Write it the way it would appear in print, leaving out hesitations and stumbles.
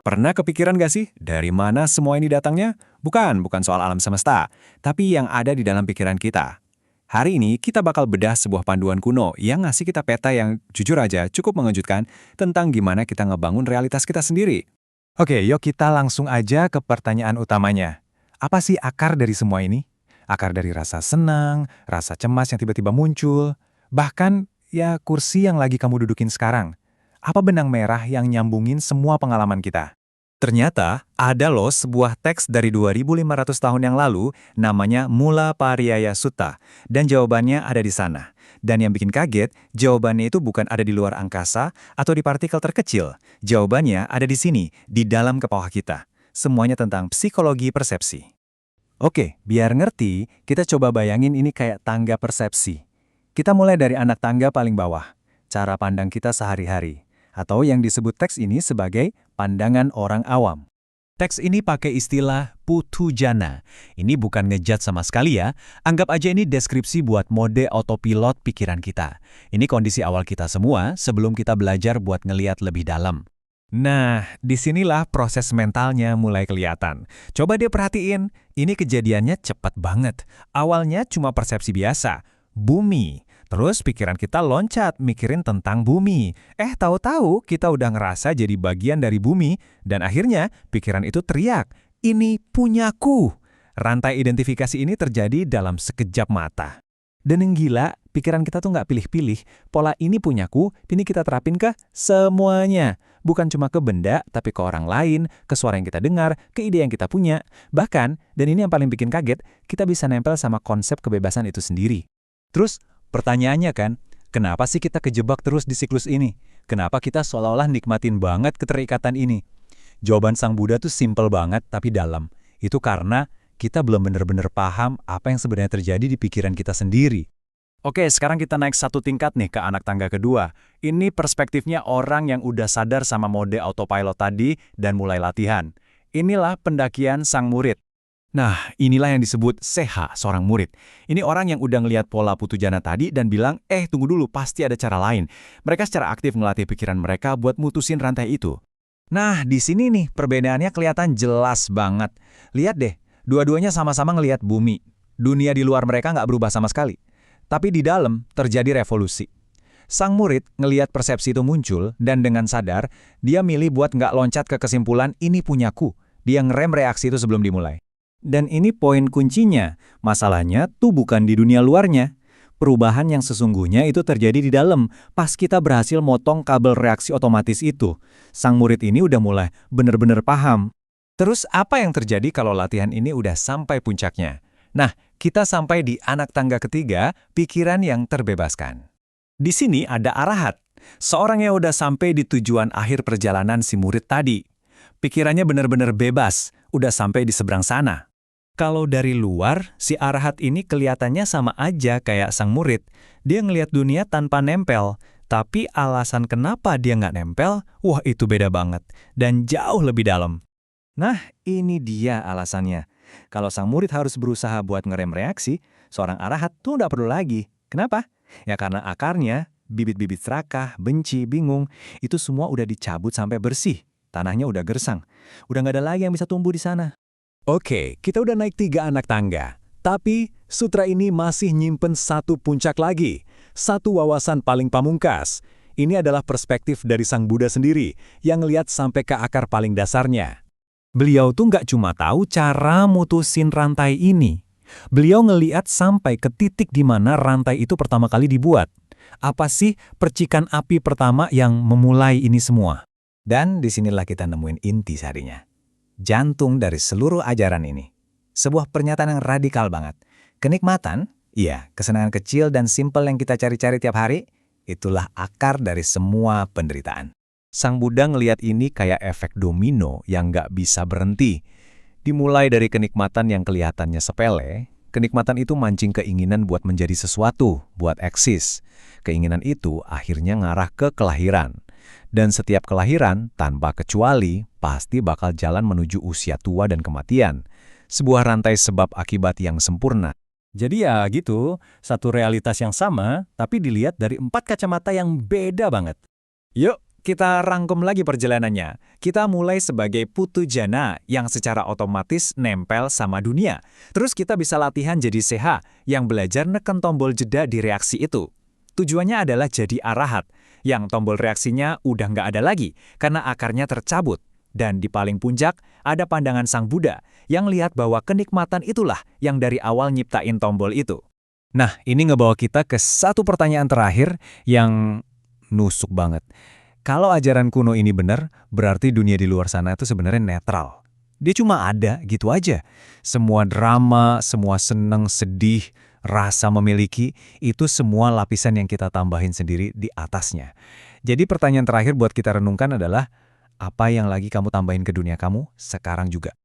Pernah kepikiran gak sih, dari mana semua ini datangnya? Bukan soal alam semesta, tapi yang ada di dalam pikiran kita. Hari ini kita bakal bedah sebuah panduan kuno yang ngasih kita peta yang jujur aja cukup mengejutkan tentang gimana kita ngebangun realitas kita sendiri. Oke, yuk kita langsung aja ke pertanyaan utamanya. Apa sih akar dari semua ini? Akar dari rasa senang, rasa cemas yang tiba-tiba muncul, bahkan ya kursi yang lagi kamu dudukin sekarang. Apa benang merah yang nyambungin semua pengalaman kita? Ternyata ada loh sebuah teks dari 2500 tahun yang lalu namanya Mula Pariyaya Sutta dan jawabannya ada di sana. Dan yang bikin kaget, jawabannya itu bukan ada di luar angkasa atau di partikel terkecil. Jawabannya ada di sini, di dalam kepala kita. Semuanya tentang psikologi persepsi. Oke, biar ngerti, kita coba bayangin ini kayak tangga persepsi. Kita mulai dari anak tangga paling bawah, cara pandang kita sehari-hari, atau yang disebut teks ini sebagai pandangan orang awam. Teks ini pakai istilah putujana. Ini bukan ngejat sama sekali ya. Anggap aja ini deskripsi buat mode autopilot pikiran kita. Ini kondisi awal kita semua sebelum kita belajar buat ngeliat lebih dalam. Nah, disinilah proses mentalnya mulai kelihatan. Coba dia perhatiin, ini kejadiannya cepat banget. Awalnya cuma persepsi biasa, bumi. Terus pikiran kita loncat mikirin tentang bumi. Tahu-tahu kita udah ngerasa jadi bagian dari bumi, dan akhirnya pikiran itu teriak, ini punyaku. Rantai identifikasi ini terjadi dalam sekejap mata. Dan yang gila, pikiran kita tuh nggak pilih-pilih. Pola ini punyaku, ini kita terapin ke semuanya. Bukan cuma ke benda, tapi ke orang lain, ke suara yang kita dengar, ke ide yang kita punya. Bahkan, dan ini yang paling bikin kaget, kita bisa nempel sama konsep kebebasan itu sendiri. Terus, pertanyaannya kan, kenapa sih kita kejebak terus di siklus ini? Kenapa kita seolah-olah nikmatin banget keterikatan ini? Jawaban Sang Buddha tuh simple banget tapi dalam. Itu karena kita belum benar-benar paham apa yang sebenarnya terjadi di pikiran kita sendiri. Oke, sekarang kita naik satu tingkat nih ke anak tangga kedua. Ini perspektifnya orang yang udah sadar sama mode autopilot tadi dan mulai latihan. Inilah pendakian sang murid. Nah, inilah yang disebut seha, seorang murid. Ini orang yang udah ngelihat pola putujana tadi dan bilang, tunggu dulu, pasti ada cara lain. Mereka secara aktif ngelatih pikiran mereka buat mutusin rantai itu. Nah, di sini nih perbedaannya kelihatan jelas banget. Lihat deh, dua-duanya sama-sama ngelihat bumi. Dunia di luar mereka nggak berubah sama sekali. Tapi di dalam terjadi revolusi. Sang murid ngelihat persepsi itu muncul dan dengan sadar, dia milih buat nggak loncat ke kesimpulan ini punyaku. Dia ngerem reaksi itu sebelum dimulai. Dan ini poin kuncinya. Masalahnya tuh bukan di dunia luarnya. Perubahan yang sesungguhnya itu terjadi di dalam. Pas kita berhasil motong kabel reaksi otomatis itu, sang murid ini udah mulai bener-bener paham. Terus apa yang terjadi kalau latihan ini udah sampai puncaknya? Nah, kita sampai di anak tangga ketiga, pikiran yang terbebaskan. Di sini ada arahat, seorang yang udah sampai di tujuan akhir perjalanan si murid tadi. Pikirannya benar-benar bebas, udah sampai di seberang sana. Kalau dari luar, si arahat ini kelihatannya sama aja kayak sang murid. Dia ngelihat dunia tanpa nempel, tapi alasan kenapa dia nggak nempel, wah itu beda banget, dan jauh lebih dalam. Nah, ini dia alasannya. Kalau sang murid harus berusaha buat ngerem reaksi, seorang arahat tuh nggak perlu lagi. Kenapa? Ya karena akarnya, bibit-bibit serakah, benci, bingung, itu semua udah dicabut sampai bersih. Tanahnya udah gersang. Udah nggak ada lagi yang bisa tumbuh di sana. Oke, kita udah naik 3 anak tangga. Tapi, sutra ini masih nyimpen satu puncak lagi. Satu wawasan paling pamungkas. Ini adalah perspektif dari Sang Buddha sendiri, yang ngeliat sampai ke akar paling dasarnya. Beliau tuh nggak cuma tahu cara mutusin rantai ini. Beliau ngeliat sampai ke titik di mana rantai itu pertama kali dibuat. Apa sih percikan api pertama yang memulai ini semua? Dan disinilah kita nemuin inti sarinya. Jantung dari seluruh ajaran ini. Sebuah pernyataan yang radikal banget. Kenikmatan, iya, kesenangan kecil dan simpel yang kita cari-cari tiap hari, itulah akar dari semua penderitaan. Sang Buddha ngelihat ini kayak efek domino yang nggak bisa berhenti. Dimulai dari kenikmatan yang kelihatannya sepele, kenikmatan itu mancing keinginan buat menjadi sesuatu, buat eksis. Keinginan itu akhirnya ngarah ke kelahiran. Dan setiap kelahiran, tanpa kecuali, pasti bakal jalan menuju usia tua dan kematian. Sebuah rantai sebab akibat yang sempurna. Jadi ya gitu, satu realitas yang sama, tapi dilihat dari 4 kacamata yang beda banget. Yuk, kita rangkum lagi perjalanannya. Kita mulai sebagai putu jana yang secara otomatis nempel sama dunia. Terus kita bisa latihan jadi seha yang belajar neken tombol jeda di reaksi itu. Tujuannya adalah jadi arahat, yang tombol reaksinya udah nggak ada lagi karena akarnya tercabut. Dan di paling puncak, ada pandangan Sang Buddha yang lihat bahwa kenikmatan itulah yang dari awal nyiptain tombol itu. Nah, ini ngebawa kita ke satu pertanyaan terakhir yang nusuk banget. Kalau ajaran kuno ini benar, berarti dunia di luar sana itu sebenarnya netral. Dia cuma ada, gitu aja. Semua drama, semua seneng, sedih, rasa memiliki, itu semua lapisan yang kita tambahin sendiri di atasnya. Jadi pertanyaan terakhir buat kita renungkan adalah, apa yang lagi kamu tambahin ke dunia kamu sekarang juga?